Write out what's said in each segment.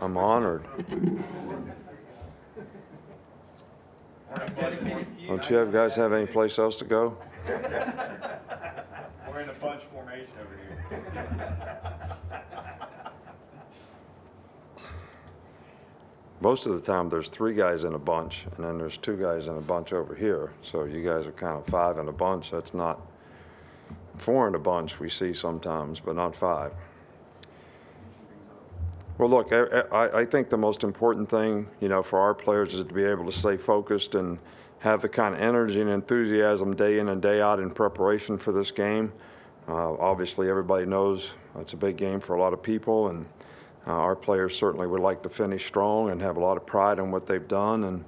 I'm honored. Don't you guys have any place else to go? We're in a bunch formation over here. Most of the time, there's 3 guys in a bunch, and then there's 2 guys in a bunch over here. So you guys are kind of 5 in a bunch. That's not 4 in a bunch we see sometimes, but not 5. Well, look, I think the most important thing, for our players is to be able to stay focused and have the kind of energy and enthusiasm day in and day out in preparation for this game. Obviously, everybody knows it's a big game for a lot of people, and our players certainly would like to finish strong and have a lot of pride in what they've done, and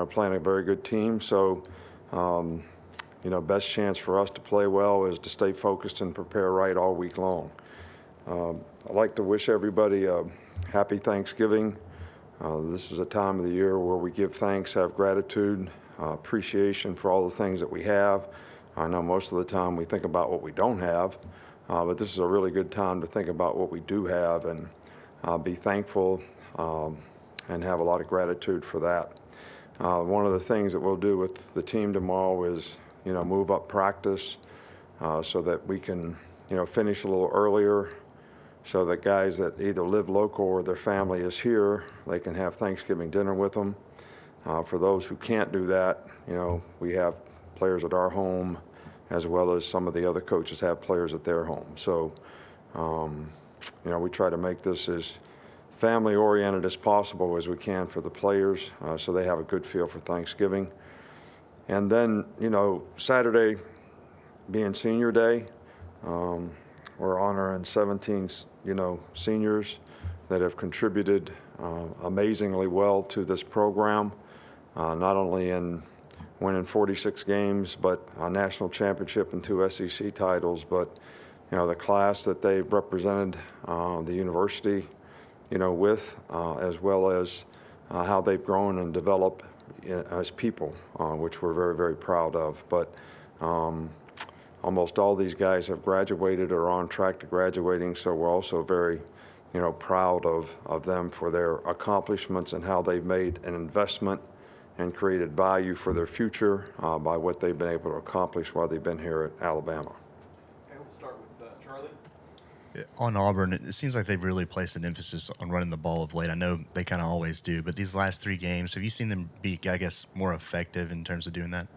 playing a very good team. So, best chance for us to play well is to stay focused and prepare right all week long. I'd like to wish everybody a happy Thanksgiving. This is a time of the year where we give thanks, have gratitude, appreciation for all the things that we have. I know most of the time we think about what we don't have, but this is a really good time to think about what we do have and be thankful and have a lot of gratitude for that. One of the things that we'll do with the team tomorrow is, move up practice so that we can, finish a little earlier, so that guys that either live local or their family is here, they can have Thanksgiving dinner with them. For those who can't do that, we have players at our home, as well as some of the other coaches have players at their home. So, we try to make this as family-oriented as possible as we can for the players, so they have a good feel for Thanksgiving. And then, Saturday being Senior Day, we're honoring 17, seniors that have contributed amazingly well to this program, not only in winning 46 games, but a national championship and 2 SEC titles, but, the class that they've represented the university, with, as well as how they've grown and developed as people, which we're very, very proud of. But almost all these guys have graduated or are on track to graduating, so we're also very, proud of them for their accomplishments and how they've made an investment and created value for their future by what they've been able to accomplish while they've been here at Alabama. Okay, we'll start with Charlie. On Auburn, it seems like they've really placed an emphasis on running the ball of late. I know they kind of always do, but these last 3 games, have you seen them be, more effective in terms of doing that?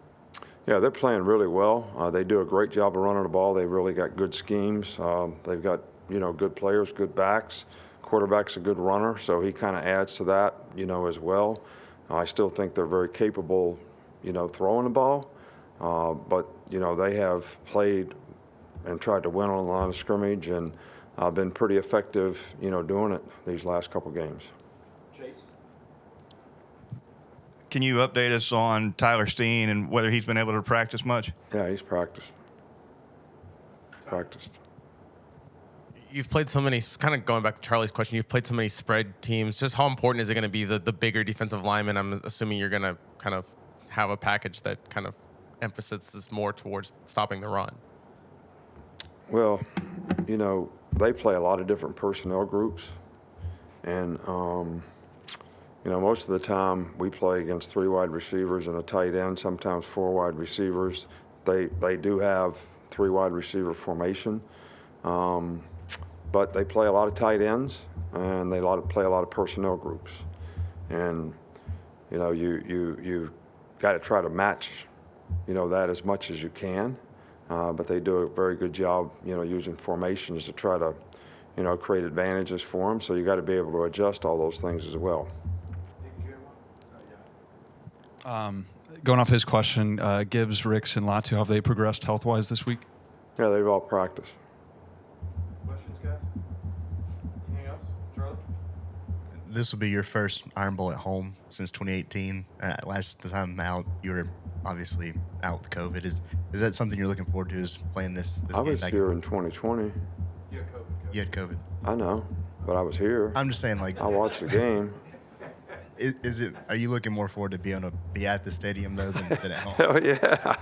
Yeah, they're playing really well. They do a great job of running the ball. They've really got good schemes. They've got, good players, good backs. Quarterback's a good runner, so he kind of adds to that, as well. I still think they're very capable, throwing the ball. But, they have played and tried to win on the line of scrimmage and been pretty effective, doing it these last couple games. Chase? Can you update us on Tyler Steen and whether he's been able to practice much? Yeah, he's practiced. You've played so many, kind of going back to Charlie's question, you've played so many spread teams. Just how important is it going to be the bigger defensive lineman? I'm assuming you're going to kind of have a package that kind of emphasizes more towards stopping the run. Well, they play a lot of different personnel groups. And, most of the time we play against 3 wide receivers and a tight end, sometimes 4 wide receivers. They do have 3 wide receiver formation. But they play a lot of tight ends, and they play a lot of personnel groups. And, you got to try to match, that as much as you can. But they do a very good job, using formations to try to, create advantages for them. So you got to be able to adjust all those things as well. Going off his question, Gibbs, Ricks, and Latu, have they progressed health-wise this week? Yeah, they've all practiced. Questions, guys? Anything else? Charlie? This will be your first Iron Bowl at home since 2018. Last time out, you were obviously out with COVID. Is that something you're looking forward to, is playing this I game was back here in 2020. You had COVID. You had COVID. I know, but I was here. I'm just saying, I watched the game. Are you looking more forward to being able to be at the stadium, though, than at home? Hell yeah.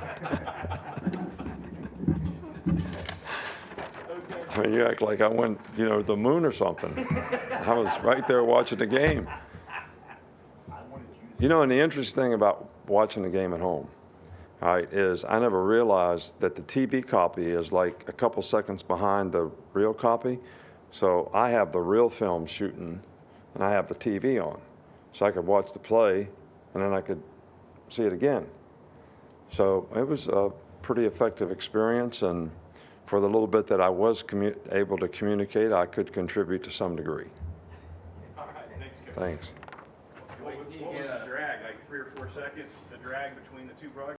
I mean, you act like I went, to the moon or something. I was right there watching the game. And the interesting thing about watching the game at home, all right, is I never realized that the TV copy is like a couple seconds behind the real copy. So I have the real film shooting, and I have the TV on. So I could watch the play, and then I could see it again. So it was a pretty effective experience, and for the little bit that I was able to communicate, I could contribute to some degree. All right, thanks, Coach. Thanks. What was the drag, like 3 or 4 seconds, the drag between the two broadcasts?